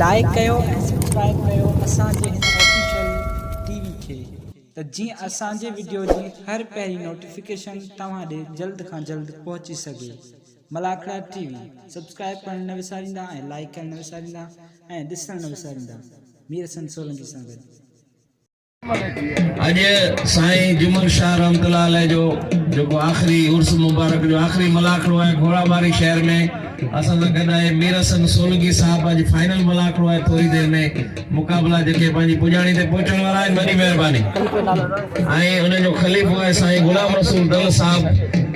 Like कयो ऐं subscribe कयो असांजे हिन ऑफिशियल टीवी खे त जीअं असांजे वीडियो जी हर पहिरीं नोटिफिकेशन तव्हां ॾे जल्द खां जल्द पहुची सघे। मलाखड़ा टीवी सब्सक्राइब करण न विसारींदा ऐं लाइक करण न विसारींदा ऐं ॾिसण न विसारींदा। मीर हसन सोलंकी सां गॾु। अज साईं जुमन शाह रहमतुल्लाह अलैह जो आखिरी उर्स मुबारक जो आखिरी मलाखड़ो है घोड़ाबारी शहर में असां सां गॾु आहे मीर हसन सोलंकी साहब। अज फाइनल मलाखड़ो है, थोड़ी देर में मुकाबला जेके पंहिंजी पुॼाणी ते पहुचण वारा आहिनि। वॾी महिरबानी ऐं उन जो खलीफ़ो है साईं गुलाम रसूल दल साहब,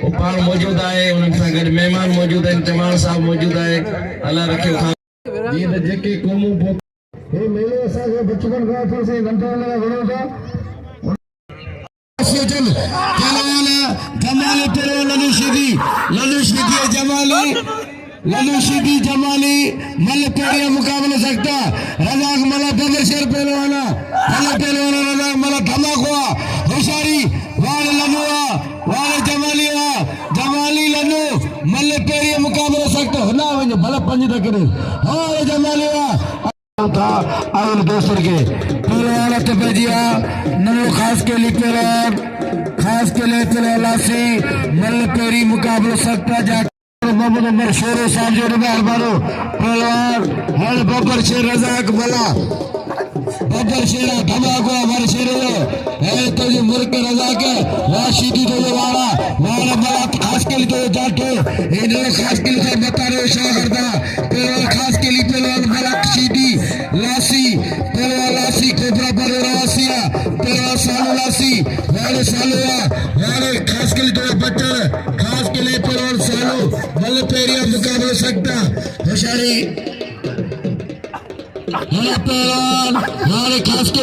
वो पाण मौजूद आहे। उन्हनि सां गॾु महिमान मौजूद आहिनि, चमाण साहब मौजूद आहे। अल्लाह रखियो जीअं त जेके क़ौमूं हे मेलो असांखे बचपन खां वठी से नंढे में वणो था। जमाली तेरे ललू शीदी जमाली मल पेड़िया मुकाबला सकता रजाक मला बदर शेर पहलवाना रजाक मला धमाकुआ होशियारी वाले लनुआ वाले जमाली लनु मल पेड़िया मुकाबला सकता ना वञो भला पंज तक हां जमाली था आयल दोस्तों के पहलवान तपजिया ननो खास के लिए लासी मल पेरी मुकाबला सकता जा मोहम्मद उमर शेरो साहब जो मेहरबानो पहलवान हर बबर शेर रजाक भला बबर शेरा धमाको हमारे शेरो है तो जो मुल्क रजाक वाशिदी तो जो वाला भला खास के लिए तो जाटो इन्होंने खास के लिए बता रहे शाह करता पहलवान खास के लिए पहलवान भला शीदी लासी पहलवान लासी कोबरा पर रासिया पहलवान सालू लासी वाले सालुआ वाले खास के लिए तो बच्चा खास के लिए पहलवान सालू मल पेरिया मुकाबला सकता होशियारी पहलवान वाले खास के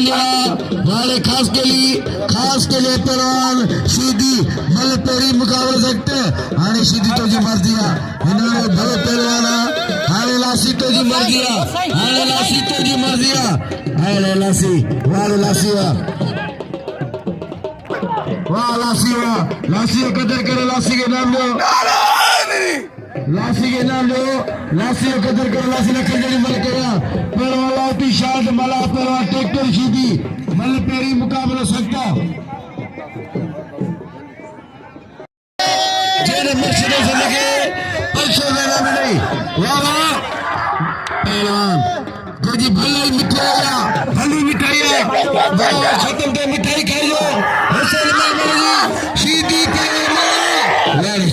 लिए पहलवान सीधी मल पेरी मुकाबला सकते हाने सीधी तो जी मर दिया इन्होंने भले पहलवान हाने लासी तो जी मर दिया हाने लासी वाले लासी वाह लासी कदर करे लासी के नाम लो लासी कदर करे लासी ने खंजरी मल करा पहलवान लाती शाद मला पहलवान ट्रैक्टर सीधी मल पेरी मुकाबला सकता जेने मर्शिदे से लगे परसों देना में नहीं वाह पहलवान जो जी भली मिठाई है खत्म तो मिठाई खाइयो हसन सीधी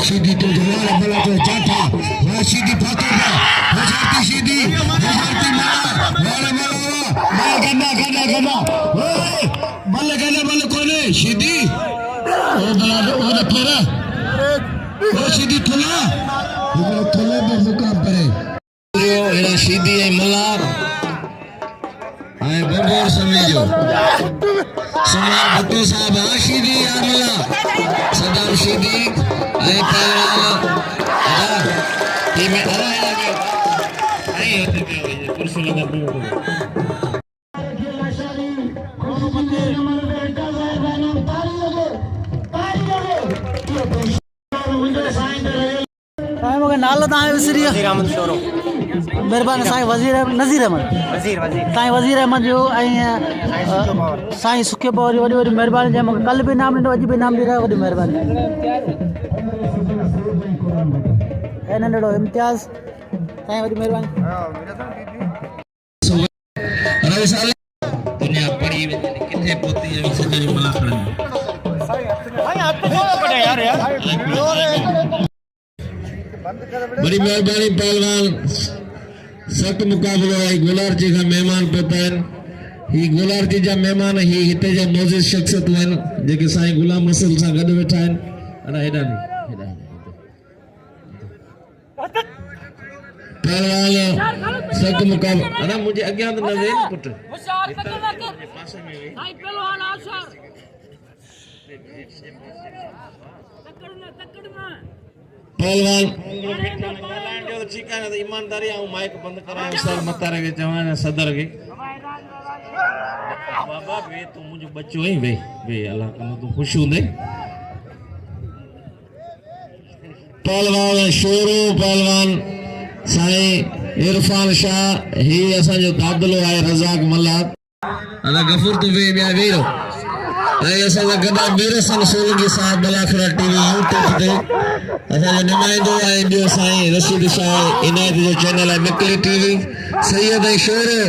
सीधी तो जवान बोला तो चाटा वह सीधी फातेगा हजारती सीधी हजारती माला मल कोने सीधी ओ बला ओ तेरा ओ सीधी थला पे मुकाम परे यो एरा सीधी है मला आए बबोर समझो समार भट्टो साहब आशीदी आमला सदाम सीधी आए पहलवान टीम में आई होते क्या कुर्सी लगा दियो साईं मूंखे नालो तव्हां विसरी वियो महिरबानी साईं नज़ीर अहमद साईं वज़ीर अहमद जो ऐं साईं सुखियो पवरी वॾी महिरबानी जंहिं मूंखे कल्ह बि इनाम ॾिनो अॼु बि इनाम ॾिनो वॾी महिरबानी ऐं नंढड़ो इम्तियाज़ साईं वॾी महिरबानी दुनिया पड़ी किथे पहुती है सॼी मलाखड़ा बड़ी मेहरबानी पहलवान सख्त मुकाबलो है गोलारजी का मेहमान पता है ही गोलारजी जा मेहमान ही हिते जा मोजिज़ शख्सियत आहिनि जेके साईं गुलाम मसल सां गॾु वेठा आहिनि। अना हेॾा पहलवान सख्त मुकाबलो अना मुझे अॻियां त न वेह पुट पासे में वेह पहलवान जो ठीक है ना ईमानदारी आ माइक बंद करायो सर मतारे के जवान सदर के बाबा वे तू मुझे बच्चो ही वे अल्लाह का तू खुश होंदे पहलवान शेरो पहलवान साईं इरफान शाह ही असांजो दादलो आहे रज़ाक मल्ला अदा गफूर तो वे ॿिया वेरो ऐं असांजा गॾा मीर सन सोलंकी साहब मलाखरा टीवी यूट्यूब ते असांजो नुमाइंदो आहे ॿियो साईं रशीद शाह इनायत जो चैनल आहे मिकली टीवी सैयद ऐं शोरो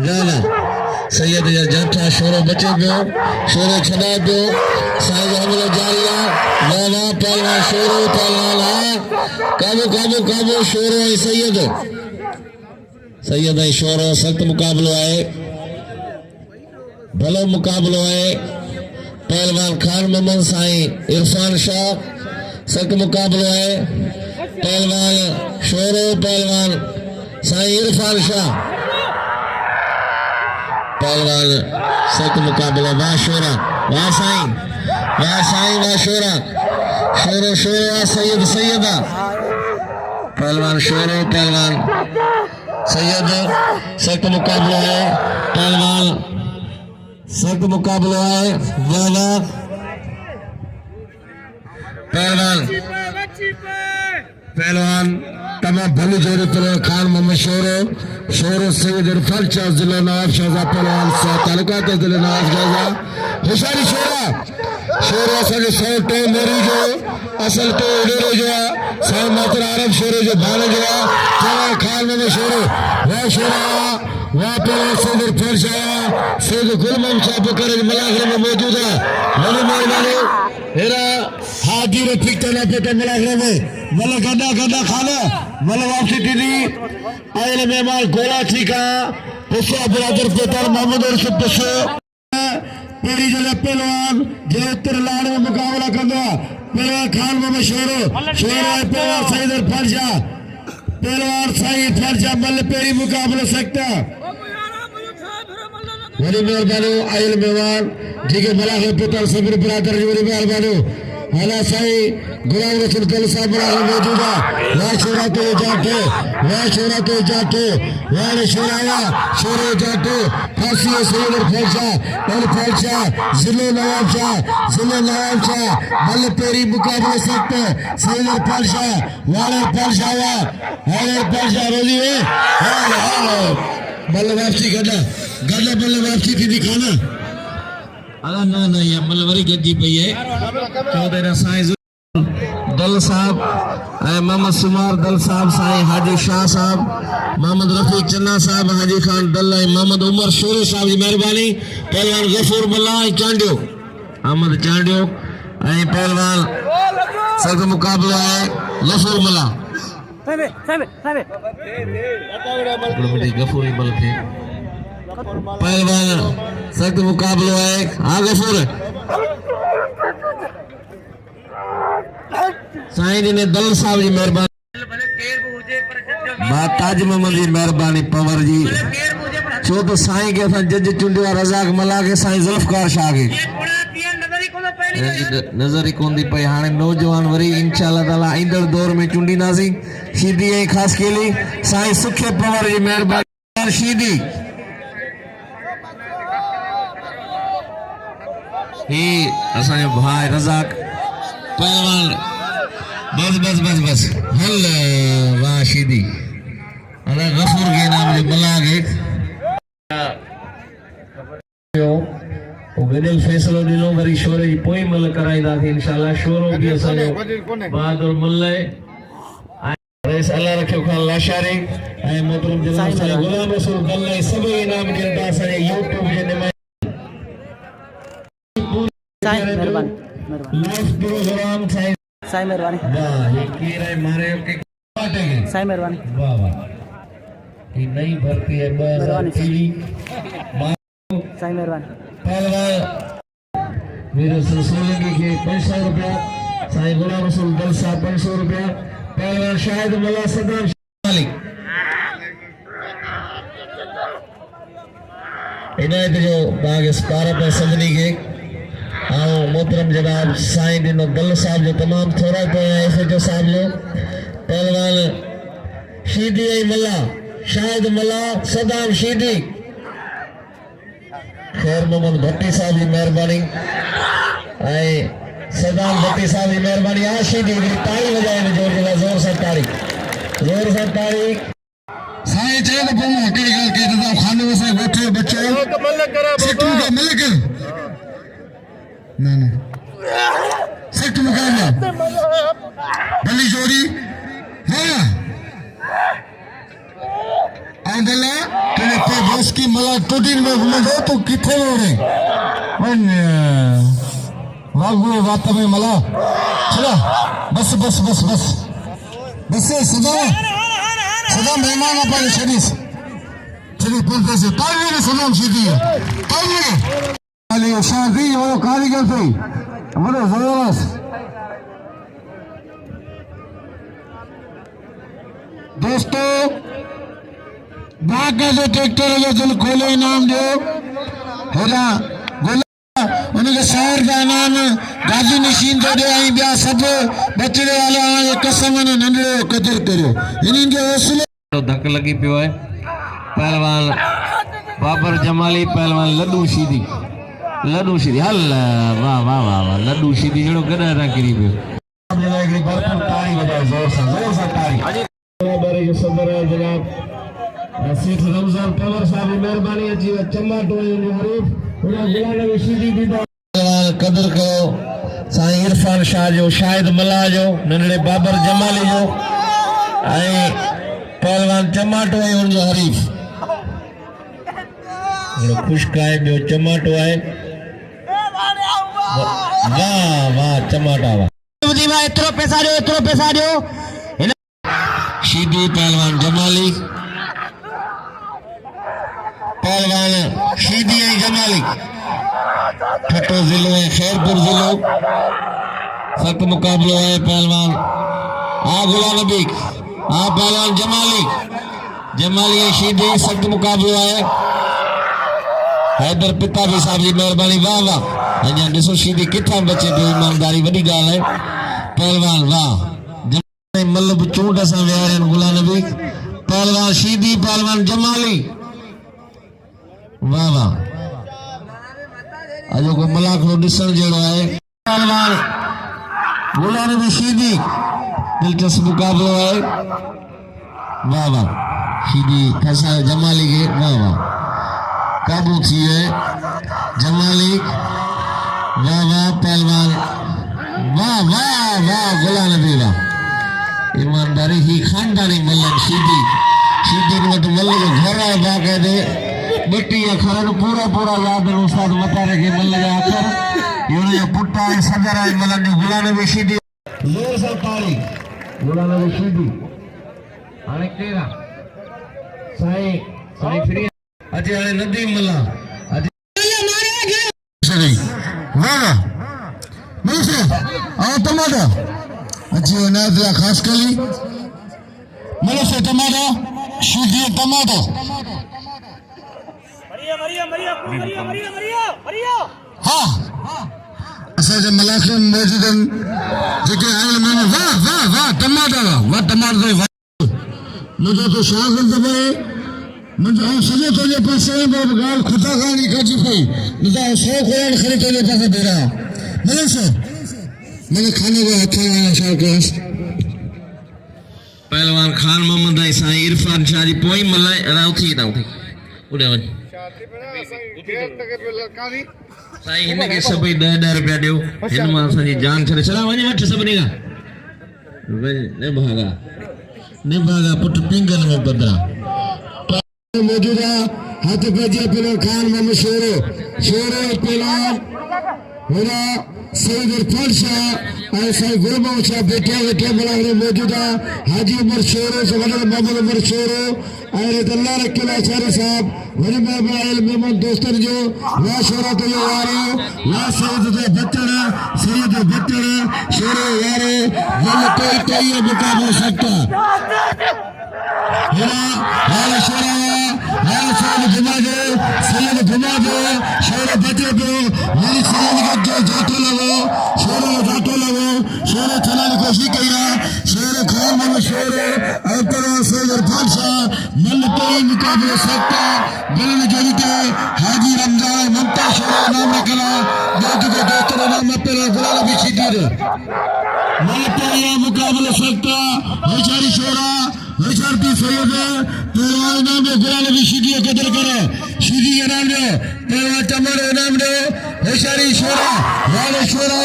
जाना सैयद जा जठा शोरो बचे पियो शोरो छॾाए पियो साईं जो हमलो जारी आहे ना पहलवान शोरो पहलवान आहे काबू काबू काबू शोरो ऐं सैयद ऐं शोरो सख़्त मुक़ाबिलो आहे भलो मुक़ाबिलो आहे पहलवान खान मोहम्मद साईं इरफान शाह सख़्त मुक़ाबिलो आहे पहलवान शोरो पहलवान साईं इरफान शाह पहलवान सख़्त मुक़ाबिलो वाह शोरा वाह साईं वाह शोरा शोरो शोरो आहे सैयद आहे पहलवान शोरो पहलवान सैयद सख़्त मुक़ाबिलो आहे पहलवान सख्त मुकाबला है वाला पहलवान तमाम भली जोड़ी पहलवान खान मोहम्मद शोरो सैयद इरफान शाह जिला नवाब शाहजा पहलवान तालुका जिला नवाब शाहजा होशियारी शोरो असांजो सौ टे मेरी जो असल तो उडेरो जो आहे साईं मातर आरब शोरो जो भाणे जो आहे पहलवान खान मोहम्मद शोरो वाह शोरा वाह पहलवान सैयद इरफान शाह सैयद गुलमन शाह बकर मलाखरे में मौजूद है मनी मेहरबानी हेरा हाजी रफीक तना पे मलाखरे में मल गड्ढा गड्ढा खाना मल वापसी दीदी आयल मेहमान गोला ठीका पुष्पा बरादर पेटर मोहम्मद रसूल पुष्पा पेरी जगह पहलवान जो उत्तर लाड़ में मुकाबला करना पहलवान खान मोहम्मद शोरो पहलवान सैयद इरफान शाह पहलवान साईं इरफान शाह मल पेरी मुकाबला सकता वरी मेहरबानी आयल मेहमान जेके मलाखर पुत्र सबीर बरादर जी वरी मेहरबानी हला साईं गुलाम रसूल कल साहब मलाखर मौजूद है वाह शोरा तो जाटे वाह शोरो जाटे फांसी सैयद इरफान शाह जिले नवाब शाह मल पेरी मुकाबले सकते सैयद इरफान शाह रोजी है मल वापसी गड्ढा मल वापसी थी दिखाना अला ना ये मल वरी गड्डी पई है चौधरी साईं दल साहब मोहम्मद सुमार दल साहब साईं हाजी शाह साहब मोहम्मद रफीक चन्ना साहब हाजी खान दल मोहम्मद उमर शोरो साहब जी मेहरबानी पहलवान गफूर मल्ला चांडियो अहमद चांडियो पहलवान सख्त मुकाबला है गफूर मल्ला गफूरी बल थे पहलवान सख्त मुकाबलो है हाँ गफूर साईं जी ने दल साहब जी मेहरबानी बात ताज मोहम्मद जी मेहरबानी पवर जी छो तो साईं के असां जज चुंडियो रज़ाक मल्ला के साईं ज़ुल्फ़कार शाह के नजर ही कोन दी पई हाणे नौजवान वरी इंशाअल्लाह ताला ईंदड़ दौर में चुंडींदासीं शीदी ऐं ख़ासि केली साईं सुखे पवर जी मेहरबानी शीदी ही असांजो भाई रज़ाक पहलवान बस हल वाह शीदी अला गफूर के नाम जो मल्ला के गॾियल फ़ैसिलो ॾिनो वरी शोरे जी पोइ मल कराईंदासीं इंशाअल्लाह शोरो बि असांजो बहादुर मल रेस अल्लाह रखियो ख़ान लाशारे ऐं मोहतरम जनाब साईं गुलाम रसूल मल सभई इनाम ॾियनि था असांजे यूट्यूब जे साईं मेहरबानी लास्ट प्रोग्राम साईं मेहरबानी वाह ये कीर है मारे के काटेंगे साईं मेहरबानी वाह ये नई भर्ती है टीवी साईं मेहरबानी पहलवान मेरे सोलंकी के 500 रुपया साईं गुलाम रसूल दल साहब 500 रुपया पहलवान शाहिद मल्ला सदाम मालिक इनायत जो बाग स्पारक है सजनी के आओ मोहतरम जनाब साईं दिनो दल साहब जो तमाम थोड़ा तो है ऐसे जो साहब जो पहलवान शीदी मल्ला शाहिद मल्ला सदाम शीदी खैर मोहम्मद भट्टी साहब की मेहरबानी सदाम भट्टी साहब की मेहरबानी आशी दी ताली बजाए जोर से ताली जोर से ताली साईं चए तो पोइ हिकिड़ी ॻाल्हि कई त खाने में सां वेठो बच्चो सिटू का मलिक न न सिट मुकाबला भली जोड़ी हाँ आंदला तेरे पे बस की मला टूटिन में मदो तो किथे हो रे वागू बात में मला चला बस बस बस बस बस सदा मेहमान अपन शरीस चली पुलते से ताली ने सलाम सीधी है ताली वाली शादी वो कारीगर थे बड़े जबरदस्त दोस्तों बाग जो ट्रैक्टर जो दिल खोले इनाम दो हेरा गोला उनके शहर का नाम गाजी नशीन तो दे आई ब्याह सब बचड़े वाले आए कसम ने नंढड़ो कदर करियो इन्हीं के हौसले धक लगी पियो है पहलवान बाबर जमाली पहलवान लड्डू सीधी हल वाह वाह वाह वाह लड्डू सीधी जड़ो गदा था किरी पियो अब जरा एक बार ताली बजाओ जोर से ताली बराबर के सदर है जनाब सेठ रमजान पवर साहब मेहरबानी जी चमाटो हरीफ उना गुलाम रशीदी दी कदर कयो साईं इरफान शाह जो शाहिद मला जो नंढड़े बाबर जमाली जो ऐं पहलवान चमाटो है उन जो हरीफ खुशक है जो चमाटो है वाह वाह चमाटा वाह एतिरो पैसा ॾियो शीदी पहलवान जमाली पहलवान शीदी जमाली ठट्टो जिलो है खैरपुर जिलो सख्त मुकाबलो है पहलवान गुलाम नबी पहलवान जमाली शीदी सख्त मुकाबलो है हैदर पिता भी साहब जी मेहरबानी वाह वाह अञा ॾिसो शीदी किथां बचे पियो ईमानदारी वॾी ॻाल्हि है पहलवान वाह मल्लब चूंड से विहार गुलाम नबी पहलवान शीदी पहलवान जमाली वाह वाह अजो को मलाक नो दिसण जड़ो है पहलवान गुलाम नबी शीदी दिलचस्प मुकाबलो है वाह वाह शीदी फसा जमाली के वाह वाह काबू थी है जमाली वाह वाह पहलवान वाह वाह वाह गुलाम नबी वाह ईमानदारी ही खानदानी मल्लन शीदी वट मल्ल जो घर है बाकायदे मिट्टी अखर पूरा याद उस्ताद मता रखे मल्ल जा अखर यो जो पुट्टा है सदर है मल्लन जो गुलाम नबी शीदी जोर से ताली गुलाम नबी शीदी हाने केरा साईं फ्री अजे हाने नदी मल्ला अजे मारे गे सही वाह मुझे आ टमाटर अच्छी नाज़िया खास कली मलो से टमाटर शीदी टमाटर हाँ असल जो मलाखन मौजूदन जेके आयल में वाह वाह वाह टमाटर मुझे तो शागिर्द दबाए मुझे सजे तो ये पासे में गाल खुदा खानी कजी पई मुझे 100 करोड़ खरीद तो ये पासे दे रहा मलो से मैंने खाने को अच्छा शाहकाश पहलवान खान मोहम्मद साईं इरफान शाह जी पोई मलाई राउथी उड़े वन साईं हिन के सभई 10 रुपया दियो हिन मां असांजी जान छड़े चला वने वठ सभनी का ने भागा पुट पिंगन में बदरा मौजूदा हाथ बजे पे खान मोहम्मद शेरो पहलवान होना सईद इरफान शाह ऐसा गुरबाव शाह बैठे मलाने मौजूदा हाजी उमर शेरो से वडल मोहम्मद उमर शेरो और अल्लाह रखला सारे साहब वरी मेहमान दोस्तन जो वा शेरो तो जो वारो वा सईद तो बच्चड़ शेरो यारे वल कोई मुकाबला सकता हेरा हाल शेरा हाल सईद घुमा दो शेरो बचे पे मेरी सईद का जो जातो लगो शेरो चलाने की कोशिश करा शेरो खान में शेरो और तरह से इरफान शाह मल कोई मुकाबला सकता बलन जोड़ते हाजी रमजान ममता शेरो नाम रखला बाकी के दोस्तों नाम पे गुलाम भी सीधी दे मल कोई मुकाबला सकता बेचारी शेरा सैयद पहलवान नाम दो गुलाम नबी शीदी कदर करे शीदी के नाम दो पहलवान टमर नाम दो होशियारी शोरा वाले शोरा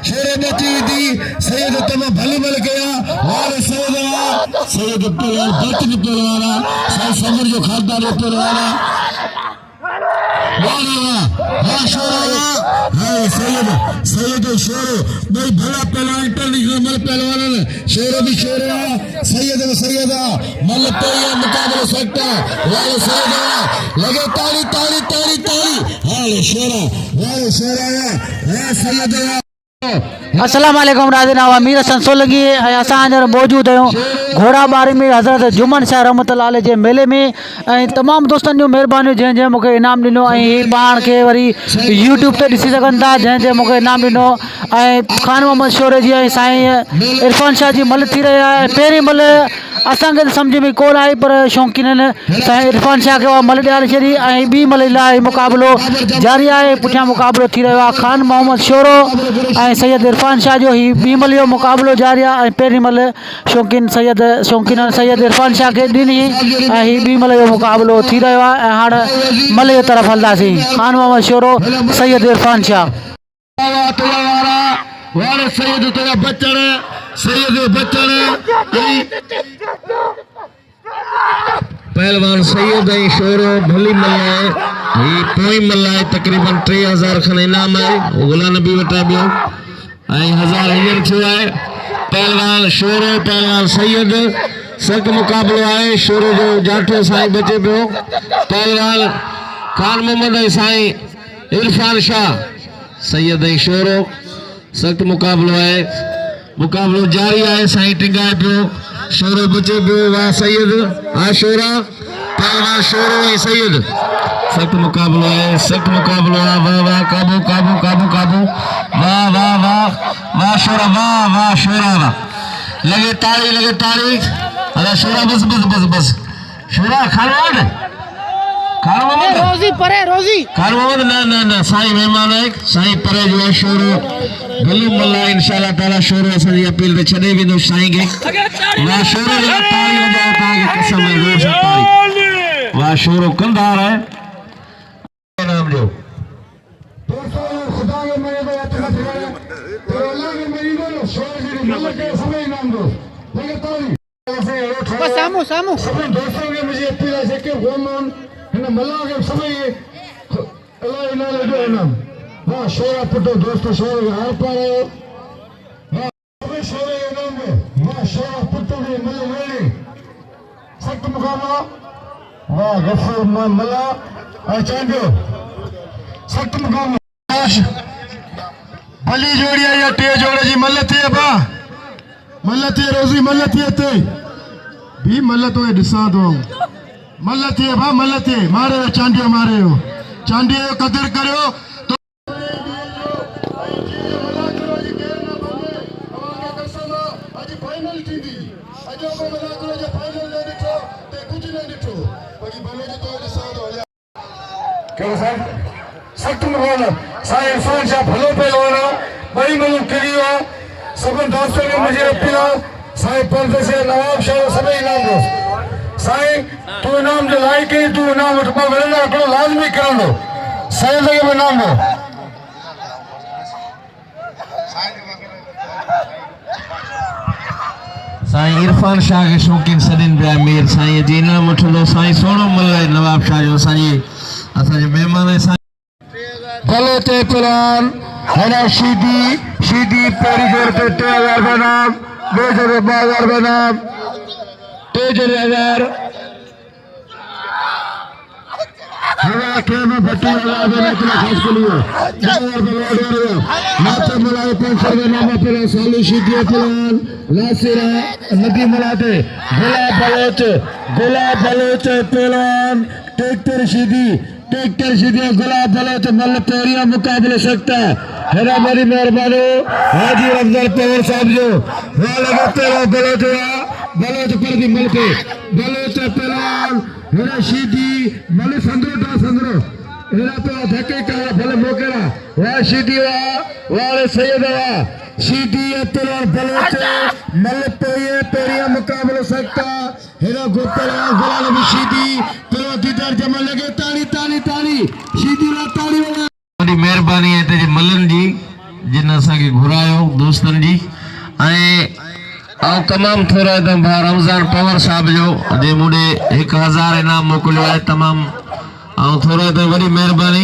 शेरे बची दी सैयद तम भली मल गया वाले सैयद पहलवान बचन पहलवान साल समर जो खानदार पहलवान हाँ शोरा हाँ सैयद शोरो भाई भला पहलवान इंटरनेशनल मल पहलवान शोरो भी शोरा सैयद मल तो ये मुकाबला सकता वाले सैयद लगे ताली ताली ताली ताली वाले शोरा हाँ सैयद अस्सलाम वालेकुम नाज़रीन अमीर हसन सोलंकी असां हींअर मौजूदु आहियूं घोड़ा बारी में हज़रत जुमन शाह रहमतुल्लाह अलैह जे मेले में ऐं तमामु दोस्तनि जूं महिरबानियूं जंहिं मूंखे इनाम ॾिनो ऐं हीअ पाण खे वरी यूट्यूब ते ॾिसी सघनि था जंहिं मूंखे इनाम ॾिनो ऐं ख़ान मोहम्मद शोरे जी ऐं साईं इरफान शाह जी मल थी रही आहे पहिरीं मल असांखे त सम्झ में कोन आई पर शौक़ीननि साईं इरफान शाह खे उहा मल ॾियारे छॾी ऐं ॿी मल लाइ मुक़ाबिलो जारी आहे पुठियां मुक़ाबिलो थी रहियो आहे ख़ान मोहम्मद शोरो ऐं सैयद इरफान शाह जो हीउ ॿी मल जो मुक़ाबिलो जारी आहे ऐं पहिरीं मल शौक़ीन सैयद इरफान शाह खे ॾिनी ऐं हीउ ॿी मल जो मुक़ाबिलो थी रहियो आहे ऐं हाणे मल जे तरफ़ हलंदासीं ख़ान मोहम्मद शोरो सैयद इरफान शाह पहलवान सैयद ऐं शोरो भली मल्हाए ही पोई मल्हाए तक़रीबन 3000 खन इनाम आहे गुलाम नबी वटां ॿियो ऐं 1000 हींअर थियो आहे पहलवान शोरो पहलवान सैयद सख़्तु मुक़ाबिलो आहे शोरो जो जाठो साईं बचे पियो पहलवान ख़ान मोहम्मद ऐं साईं इरफान शाह सैयद ऐं शोरो सख़्तु मुक़ाबिलो आहे मुक़ाबिलो जारी आहे साईं टिंगाए पियो शोरो बचे पियो वाह सैयद शोरा पहलवान शोरो ऐं सैयद सख़्तु मुक़ाबिलो आहे सख़्तु मुक़ाबिलो आहे वाह वाह काबू काबू काबू काबू वाह वाह वाह वाह शोरा वाह शोरा वाह लगे ताली अरे शोरा बस शोरा खान मोहम्मद ना साईं महिमान आहे साईं परे जो आहे शोरो भली मल्ला इंशाअल्लाह ताला शोरो असांजी अपील ते छॾे वेंदो साईं खे वाह शोरो ताली वॼायो तव्हांखे कसम आहे ज़ोर सां ताली वाह शोरो कंदार आहे नाम जो दोस्तों खुदा के मेरे को याद रखना तो अल्लाह के मेरी को शोर जी मल्ल के समय नाम दो लगे ताली बस सामू सब दोस्तों के मुझे अपील है कि गोमन इन मल्ला के समय अल्लाह इनाम दे नाम वाह शोरा पुटो दोस्तों शोर के हार पर आयो वाह सब शोर के नाम में वाह शोरा पुटो के मल्ल वेली सख्त मुकाबला वाह गफूर मल्ला और चैंपियन सख्त मुकाबला भली जोड़ी है या टे जोड़े जी मल्ल थी बा मल्ल थी रोजी मल्ल थी ते भी मल्ल तो दिसा दो मल्ल थी बा मल्ल थी मारे चांडियो कदर करो तो आज फाइनल थी आज को मल्ला करो जो फाइनल ले दिठो ते कुछ नहीं दिठो बाकी भले जो तो दिसा दो क्या साहब सख्त मुकाबला साईं इरफान शाह भलो पहलवान बड़ी मलूम करियो सब दोस्तों ने मुझे अपील साईं पर्दे से नवाब शाह सभी इनाम दो साईं तू इनाम जो लाइक है तू इनाम उठा वरना को लाजमी करनो सैयद के इनाम दो साईं इरफान शाह के शौकीन सदिन पिया मीर साईं जी इनाम वठंदो साईं सोनो मल्हाए नवाब शाह जो असांजे महिमान आहे गले ते पहलवान हरा शीदी पहली जोर पे 3000 का नाम 2000 का नाम 3000 हवा के में भट्टी लगा देने के लिए खास के लिए 2000 का मात्र मलाए 500 का नाम पे सालू शीदी पहलवान लासिरा नदी मलाते गुलाब बलोच पहलवान ट्रैक्टर शीदी गुलाब बलोच मल पेरिया मुकाबले सकता है मेरी मेहरबानी हाजी अफजल पवार साहब जो वहाँ लगे तेरा बलोच पर दी मल पे बलोच पहलवान हेरा शीदी मल संद्रो हेरा पे धक्के का भले मोकेरा वहाँ शीदी वाले सैयद शीदी पहलवान बलोच मल पेरिया मुकाबले सकता हेरा गोतल गुलाल नबी शीदी पहलवान दीदार जमा लगे ताली ताली ताली शीदी ला ताली वाला वॾी महिरबानी आहे हिते जे मल्हनि जी जिन असांखे घुरायो दोस्तनि जी ऐं तमामु थोरा हितां भाउ रमज़ान पवर साहिब जो जे मूंॾे 1000 इनाम मोकिलियो आहे तमामु ऐं थोरो हितां वॾी महिरबानी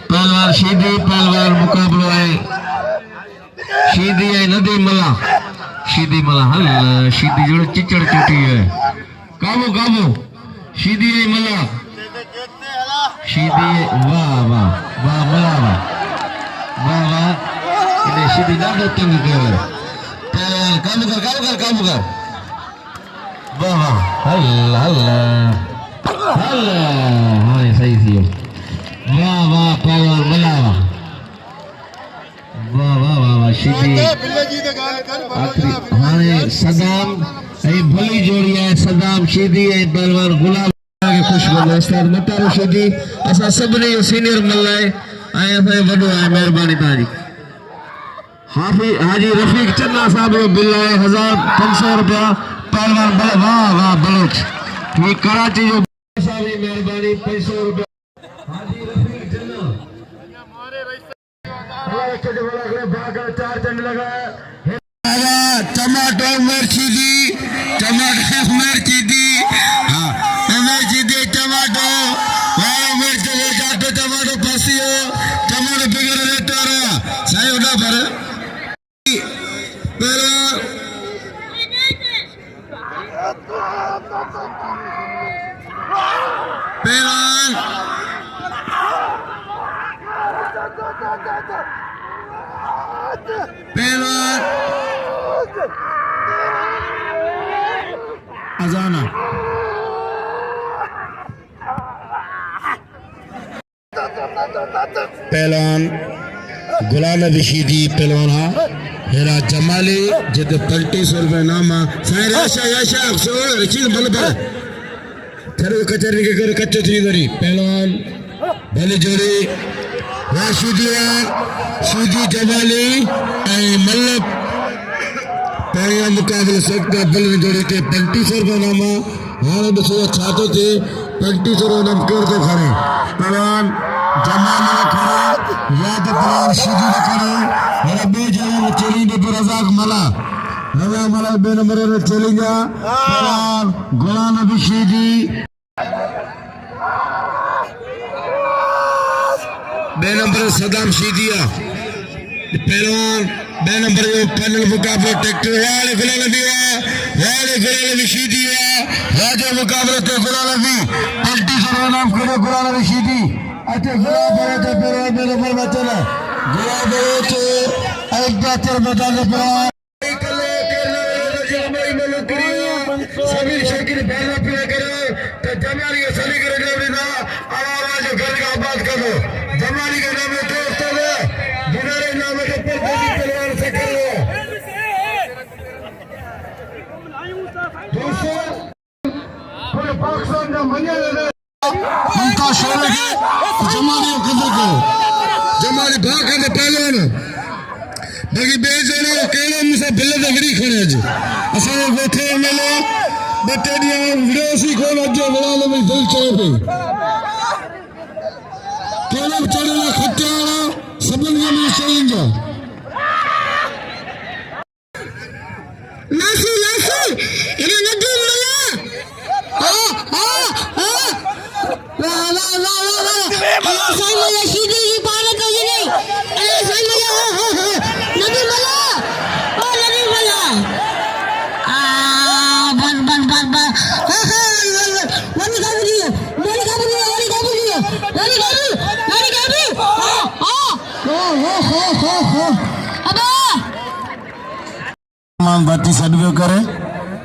पहलवान शीदी पहलवान मुक़ाबिलो आहे शीदी ऐं नदी मला शीदी मला हल शीदी जो चिचड़ चुटी है काबू काबू शीदी ऐं मला शीदी वाह वाह वाह मला वाह वाह इन्हें शीदी ॾाढो तंग कयो आहे काबू कर वाह वाह हल हल हल हाणे सही थी वियो वाह वाह पहलवान मला वाह वाह वाह वाह शीदी आखिरी हाणे सदाम ऐं भली जोड़ी है सदाम शीदी ऐं पहलवान गुलाब के खुश कंदो उस्ताद मतारो शीदी असां सभिनी जो सीनियर मल्ह आहे ऐं असांजो वॾो आहे महिरबानी तव्हांजी हाजी रफ़ीक चन्ना साहब जो बिल है 1500 रुपया पहलवान वाह वाह बलोच ये कराची जो साहब जी मेहरबानी 500 रुपया हाजी रफ़ीक चन्ना हमारे छोटे बड़ा करे भागा 4 चंड लगा टमाटो मिर्ची दी हाँ मिर्ची दी टमाटो वाला मिर्च वो जाते टमाटो फसियो टमाटो बिगड़ लेते रहा सही उड़ा पर पहलवान अजाना पहलवान गुलाम नबी शीदी पहलवान हा हेरा जमाली जिते 3500 रुपया नाम साईं राशा याशा सोल चीज बल पर थरे कचरी के कर कच्चे थी दरी पहलवान भले जोड़ी शीदी जमाली ऐं मल्लब पहिया मुकाबले सकता बल जोड़ी ते 3500 रुपया नाम हाणे ॾिसो छा थो थिए 3500 रुपया नाम केरु थो खणे पहलवान जमाली खणे या त पहलवान शीदी ने खणे हेरा ॿिए जॻह चैलेंज पे रज़ाक मला ॿिए नंबर ते चैलेंज आहे पहलवान गुलाम नबी शीदी बे नंबर सदाम शीदी पहलवान बे नंबर जो पैनल मुकाबले ट्रैक्टर वाले गुलाम नबी शीदी राजा मुकाबले ते गुलाम नबी 3500 नाम करे गुलाम नबी शीदी अते गुलाब ते पहलवान बे नंबर में चला गुलाब ते एक बातर मैदान पर सभी शकील बाला प्ले करो तो जमाली सली करे ना आवाज घर का बात करो जमाली के नाम पे तो बुनारे नाम पे पहलवान से करो दोस्तों पूरे पाकिस्तान का मन्या ले उनका शोर है जमाली को कदर करो जमाली भाग के पहलवान बाकी बेजने केले मुझसे बिल्ले दगड़ी खड़े आज असल बैठे मिले बेटे दिया विदेशी को लज्जा बड़ा में दिल चाहे पे केले चढ़ना खट्टा सबन के लिए चलेंगे नासी इन्हें नदी मिला वाह शीदी की पाले को ये नहीं सही नदी मला नदी मला बाती सदव्यो करे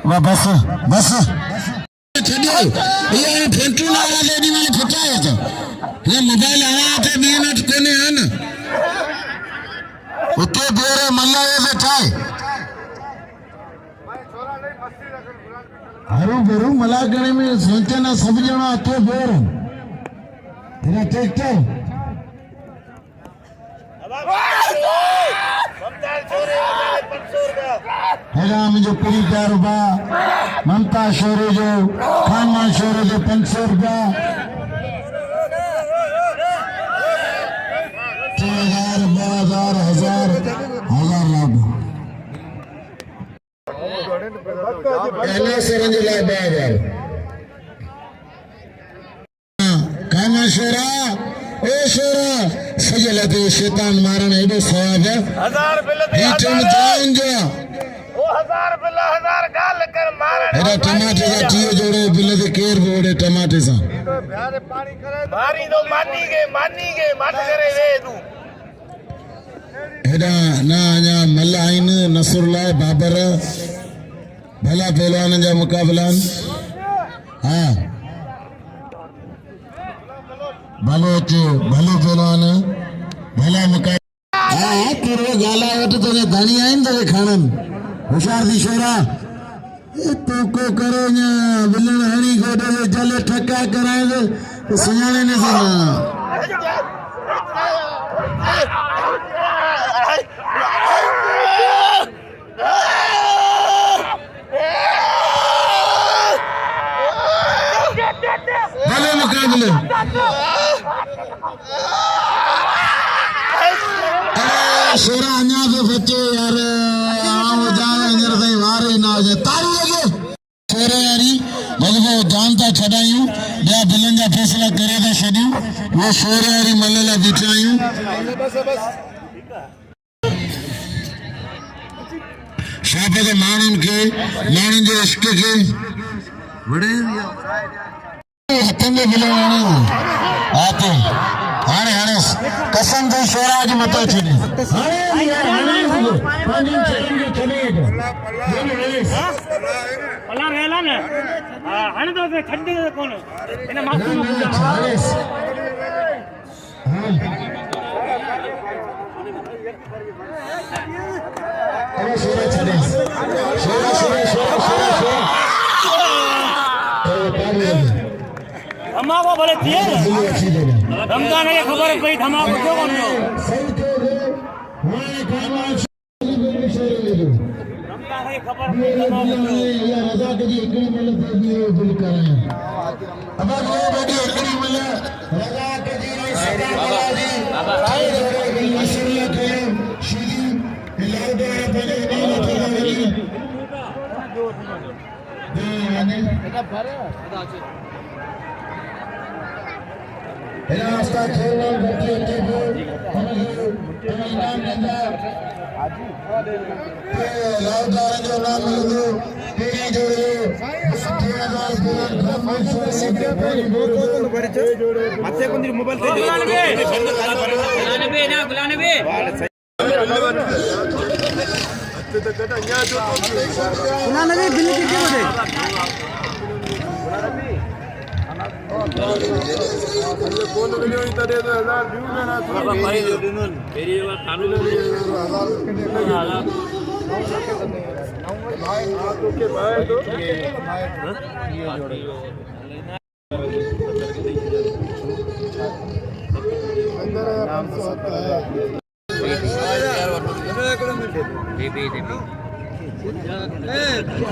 वाह बस छड़ियो ये फेंटू वाला लेडी वाले फटाया तो ये मोबाइल आया थे मिनट कोने है ना उते देर मल्ला से चाय हरू बेरू मला गणे में सोचे ना सब जना अते बेर तेरा ट्रैक्टर हेरा मुझे पूरी 4 रुपया ममता शोरे जो खानमान शोरे जो 500 रुपया 3000 2000 1000 लाभ पहले सरंज लाभ 2000 खानमान शोरा ए शोरा सजल ते शैतान मारण एडो सवाब है 1000 बिल ते हीटन जान जो ओ 1000 बिल 1000 गाल कर मारण एडा टमाटे जा टीओ जोड़े बिल ते केर बोड़े टमाटे सा मारी तो मानी के मत करे वे तू एडा ना न्या मल्ला आइन नसरुल्लाह बाबर भला पहलवान जा मुकाबलान हां भलो पहलवान भला मुकाबला हां तेरे गाला वट तो धनी आइन तो खानन होशियार दी शोरा ए तो को करो ना बिलन हणी गोडे जले ठक्का कराए तो सुनाने ने सुना भले मुकाबले शोरा अन्या के बच्चे यार आओ जावे अंदर से वारे ना हो जाए तारी लगे शोरे यारी मलबो जानता छडायूं या बिलन जा फैसला करे दा छडियूं वो शोरे यारी मल्ला बिठायूं शाबे के मानन जो इश्क के बड़े हथन में मिलवाने आते हाणे कसम से शोरा जी मतो छे पल्ला रहला ने हण तो छड्डी कोन इन मासूम अरे शोरा छड़े शोरा धमाको भले थिए रमजान के खबर पई धमाको क्यों कोन जो रमजान के खबर पई धमाको या रजा के जी एकड़ी मिल दियो दिल कराया अब वो बड़ी एकड़ी मिल रजा के जी सदा बालाजी साईं रे मशरिया के श्री लाउडा बने नहीं रास्ता खेलना गति टेबो हमें इनाम देता लाउदार जो नाम मिलो तेरी जोड़े 3000 ಮತ್ತೆ ಕೊಂದಿ ಮೊಬೈಲ್ ಗುಲಾನಬಿ गुलानबी बिल कितने बजे कौन वीडियो इतना दे 1000 व्यू में ना भाई दिनन मेरी बात चालू भाई तो के भाई तो ये जोड़े अंदर नाम होता है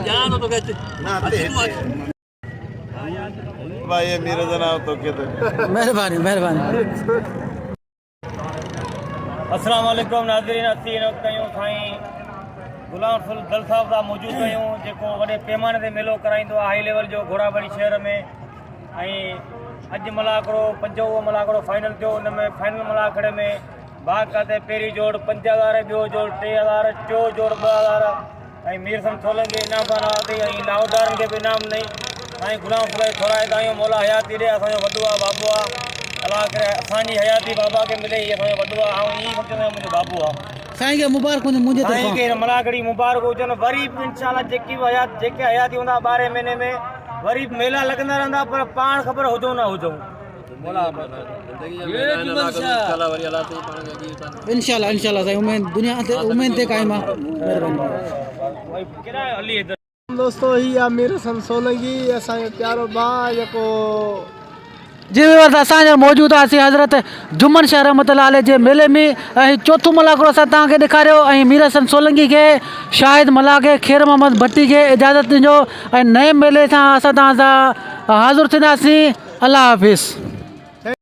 जानो तो कहते ना भाई ये मेरा जनाब तो कहते मेहरबानी अस्सलाम वालेकुम नाज़रीन असीं इन वक़्तु आहियूं साईं गुलाम रसूल दल साहब सां मौजूदु आहियूं जेको वॾे पैमाने ते मेलो कराईंदो आहे हाई लेवल जो घोड़ाबड़ी शहर में ऐं अॼु मलाकड़ो पंजो मलाकड़ो फाइनल थियो हुन में फाइनल मलाकड़े में बाक़ाइदे पहिरीं जोड़ 5000 ॿियो जोड़ 3000 टियों जोड़ 2000 ऐं मीरसम सोलंकी इनाम खां नवाज़ी ऐं लाहौदारनि खे बि इनाम ॾेई ऐं गुलाम रसूल थोराईंदा आहियूं मौला हयाती ॾे असांजो वॾो आहे बाबू आहे अलाह करे असांजी हयाती बाबा खे मिले हीअ असांजो वॾो आहे ऐं ईअं सम्झंदा आहियूं मुंहिंजो बाबू आहे साईं खे मुबारक हुजे मुंहिंजे साईं तरफ़ां खे मलाकड़ी मुबारक हुजनि वरी बि इंशाल्लाह जेके हयाती हूंदा 12 महीने में वरी मेला लॻंदा रहंदा पर पाण ख़बर हुजूं न हुजूं इंशाल्लाह साईं उम्मीद ते कायम आहे दोस्तों ही मेरे सम सोलंकी असांजो प्यारो भाउ जेको जी विवर असांजो मौजूदु हुआसीं हज़रत जुम्मन शाह रहमतुल्लाह अलैह जे मेले में ऐं चोथों मलाकड़ो असां तव्हांखे ॾेखारियो ऐं मीर हसन सोलंकी खे शाहिद मल्ला खे खेर मोहम्मद भट्टी खे इजाज़त ॾिजो ऐं नए मेले सां असां तव्हां सां हाज़िर थींदासीं। अल्लाह हाफ़िज़।